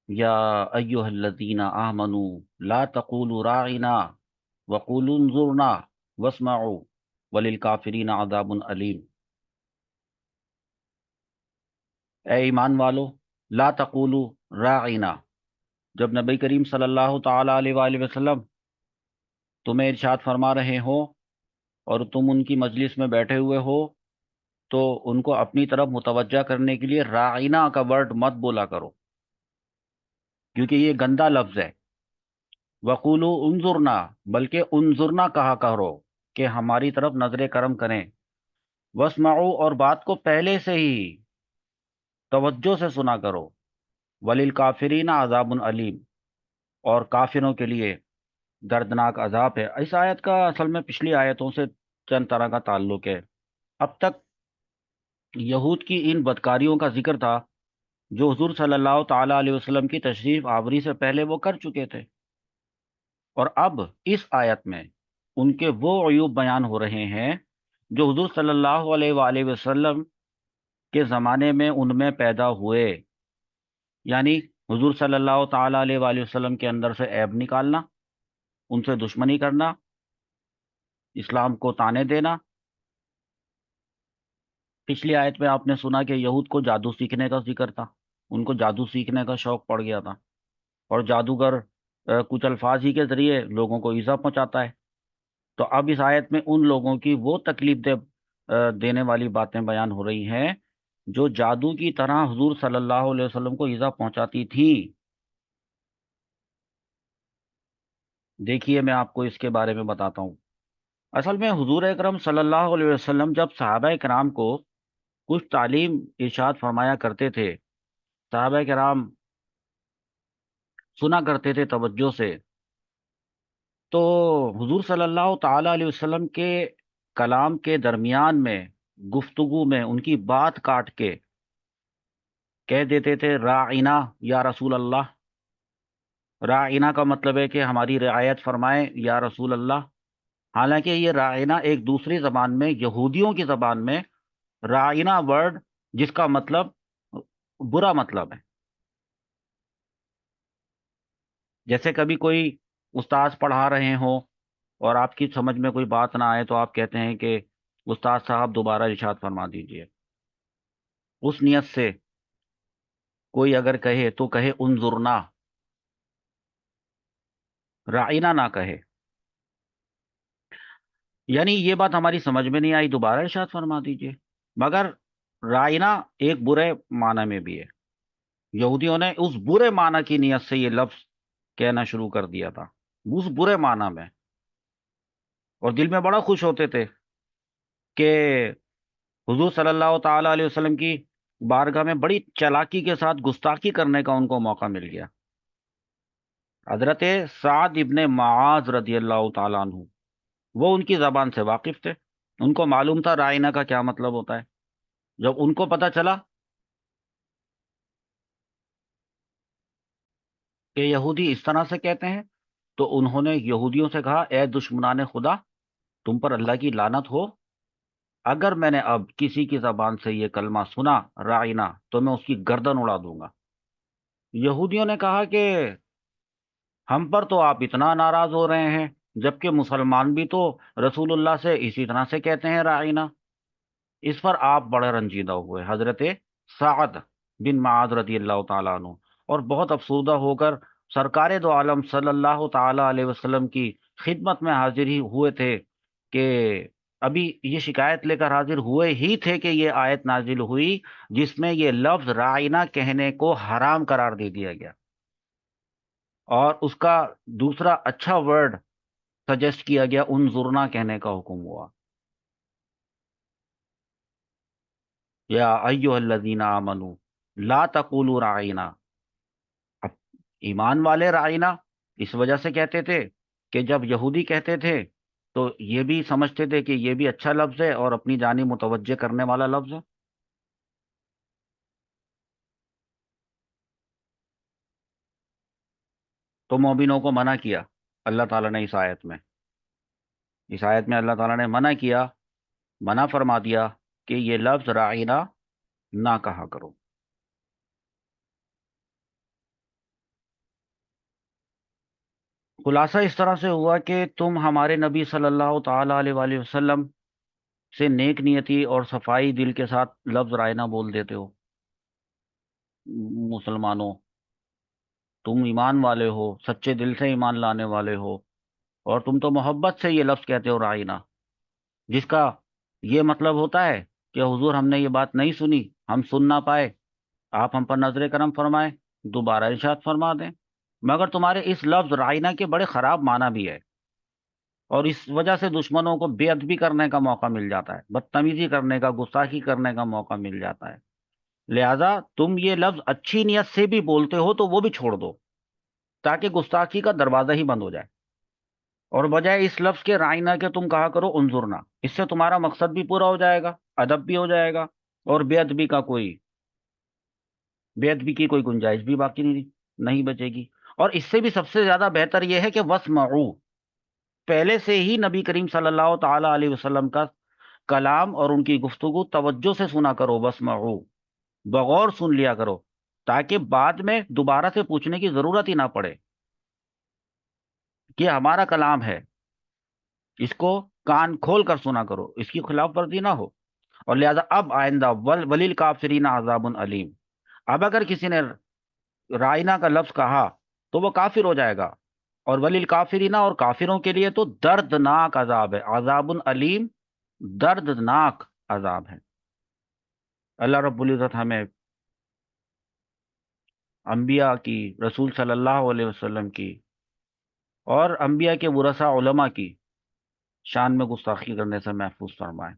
یا ایہا الذین آمنوا لا تقولوا راعنا وقولوا انظرنا واسمعوا وللکافرین عذاب علیم۔ اے ایمان والو، لا تقولوا راعنا، جب نبی کریم صلی اللہ تعالی علیہ وآلہ وسلم تمہیں ارشاد فرما رہے ہو اور تم ان کی مجلس میں بیٹھے ہوئے ہو تو ان کو اپنی طرف متوجہ کرنے کے لیے راعنا کا ورڈ مت بولا کرو، کیونکہ یہ گندا لفظ ہے۔ وقولو انظرنا، بلکہ انظرنا کہا کرو کہ ہماری طرف نظر کرم کریں۔ واسمعوا، اور بات کو پہلے سے ہی توجہ سے سنا کرو۔ وللکافرین عذاب علیم، اور کافروں کے لیے دردناک عذاب ہے۔ اس آیت کا اصل میں پچھلی آیتوں سے چند طرح کا تعلق ہے۔ اب تک یہود کی ان بدکاریوں کا ذکر تھا جو حضور صلی اللہ تعالی علیہ وسلم کی تشریف آوری سے پہلے وہ کر چکے تھے، اور اب اس آیت میں ان کے وہ عیوب بیان ہو رہے ہیں جو حضور صلی اللہ علیہ وآلہ وسلم کے زمانے میں ان میں پیدا ہوئے، یعنی حضور صلی اللہ تعالی علیہ وآلہ وسلم کے اندر سے عیب نکالنا، ان سے دشمنی کرنا، اسلام کو طعنے دینا۔ پچھلی آیت میں آپ نے سنا کہ یہود کو جادو سیکھنے کا ذکر تھا، ان کو جادو سیکھنے کا شوق پڑ گیا تھا، اور جادوگر کچھ الفاظ ہی کے ذریعے لوگوں کو ایذا پہنچاتا ہے۔ تو اب اس آیت میں ان لوگوں کی وہ تکلیف دینے والی باتیں بیان ہو رہی ہیں جو جادو کی طرح حضور صلی اللہ علیہ وسلم کو ایذا پہنچاتی تھیں۔ دیکھیے میں آپ کو اس کے بارے میں بتاتا ہوں۔ اصل میں حضور اکرم صلی اللہ علیہ وسلم جب صحابہ کرام کو کچھ تعلیم ارشاد فرمایا کرتے تھے، صحابہ کرام سنا کرتے تھے توجہ سے، تو حضور صلی اللہ تعالی علیہ وسلم کے کلام کے درمیان میں، گفتگو میں ان کی بات کاٹ کے کہہ دیتے تھے راعنا یا رسول اللہ۔ راعنا کا مطلب ہے کہ ہماری رعایت فرمائیں یا رسول اللہ۔ حالانکہ یہ راعنا ایک دوسری زبان میں، یہودیوں کی زبان میں راعنا ورڈ جس کا مطلب برا مطلب ہے۔ جیسے کبھی کوئی استاذ پڑھا رہے ہوں اور آپ کی سمجھ میں کوئی بات نہ آئے تو آپ کہتے ہیں کہ استاد صاحب دوبارہ ارشاد فرما دیجئے۔ اس نیت سے کوئی اگر کہے تو کہے انظرنا، رائنا نہ کہے، یعنی یہ بات ہماری سمجھ میں نہیں آئی، دوبارہ ارشاد فرما دیجئے۔ مگر رائنا ایک برے معنی میں بھی ہے، یہودیوں نے اس برے معنی کی نیت سے یہ لفظ کہنا شروع کر دیا تھا، اس برے معنی میں، اور دل میں بڑا خوش ہوتے تھے کہ حضور صلی اللہ تعالی علیہ وسلم کی بارگاہ میں بڑی چالاکی کے ساتھ گستاخی کرنے کا ان کو موقع مل گیا۔ حضرت سعد ابن معاذ رضی اللہ تعالیٰ عنہ وہ ان کی زبان سے واقف تھے، ان کو معلوم تھا رائنا کا کیا مطلب ہوتا ہے۔ جب ان کو پتا چلا کہ یہودی اس طرح سے کہتے ہیں تو انہوں نے یہودیوں سے کہا اے دشمنان خدا، تم پر اللہ کی لعنت ہو، اگر میں نے اب کسی کی زبان سے یہ کلمہ سنا رائنا تو میں اس کی گردن اڑا دوں گا۔ یہودیوں نے کہا کہ ہم پر تو آپ اتنا ناراض ہو رہے ہیں جبکہ مسلمان بھی تو رسول اللہ سے اسی طرح سے کہتے ہیں رائنا۔ اس پر آپ بڑے رنجیدہ ہوئے حضرت سعد بن معاذ رضی اللہ تعالیٰ عنہ، اور بہت افسردہ ہو کر سرکار دو عالم صلی اللہ تعالی علیہ وسلم کی خدمت میں حاضر ہی ہوئے تھے کہ ابھی یہ شکایت لے کر حاضر ہوئے ہی تھے کہ یہ آیت نازل ہوئی جس میں یہ لفظ رائنا کہنے کو حرام قرار دے دیا گیا، اور اس کا دوسرا اچھا ورڈ سجیسٹ کیا گیا، انظرنا کہنے کا حکم ہوا۔ یا ایھا الذین آمنوا لا تقولوا راعنا، اب ایمان والے رائنا اس وجہ سے کہتے تھے کہ جب یہودی کہتے تھے تو یہ بھی سمجھتے تھے کہ یہ بھی اچھا لفظ ہے اور اپنی جانب متوجہ کرنے والا لفظ ہے۔ تو مومنوں کو منع کیا اللہ تعالیٰ نے اس آیت میں اللہ تعالیٰ نے منع کیا، منع فرما دیا کہ یہ لفظ رائنا نہ کہا کرو۔ خلاصہ اس طرح سے ہوا کہ تم ہمارے نبی صلی اللہ تعالی علیہ وآلہ وسلم سے نیک نیتی اور صفائی دل کے ساتھ لفظ رائنا بول دیتے ہو۔ مسلمانوں، تم ایمان والے ہو، سچے دل سے ایمان لانے والے ہو، اور تم تو محبت سے یہ لفظ کہتے ہو رائنا، جس کا یہ مطلب ہوتا ہے کہ حضور ہم نے یہ بات نہیں سنی، ہم سن نہ پائے، آپ ہم پر نظر کرم فرمائیں، دوبارہ ارشاد فرما دیں۔ مگر تمہارے اس لفظ رائنا کے بڑے خراب معنی بھی ہے، اور اس وجہ سے دشمنوں کو بے ادبی کرنے کا موقع مل جاتا ہے، بدتمیزی کرنے کا، گستاخی کرنے کا موقع مل جاتا ہے۔ لہذا تم یہ لفظ اچھی نیت سے بھی بولتے ہو تو وہ بھی چھوڑ دو، تاکہ گستاخی کا دروازہ ہی بند ہو جائے، اور بجائے اس لفظ کے رائنا کے تم کہا کرو انظرنا۔ اس سے تمہارا مقصد بھی پورا ہو جائے گا، ادب بھی ہو جائے گا، اور بے ادبی کی کوئی گنجائش بھی باقی نہیں بچے گی۔ اور اس سے بھی سب سے زیادہ بہتر یہ ہے کہ واسمعوا، پہلے سے ہی نبی کریم صلی اللہ تعالی علیہ وسلم کا کلام اور ان کی گفتگو توجہ سے سنا کرو، واسمعوا، بغور سن لیا کرو، تاکہ بعد میں دوبارہ سے پوچھنے کی ضرورت ہی نہ پڑے کہ ہمارا کلام ہے، اس کو کان کھول کر سنا کرو، اس کی خلاف ورزی نہ ہو۔ اور لہذا اب آئندہ ولیل کافرین عذاب علیم، اب اگر کسی نے رائنا کا لفظ کہا تو وہ کافر ہو جائے گا، اور ولیل کافرین، اور کافروں کے لیے تو دردناک عذاب ہے، عذاب علیم، دردناک عذاب ہے۔ اللہ رب العزت ہمیں انبیاء کی، رسول صلی اللہ علیہ وسلم کی، اور انبیاء کے ورثاء علماء کی شان میں گستاخی کرنے سے محفوظ فرمائے۔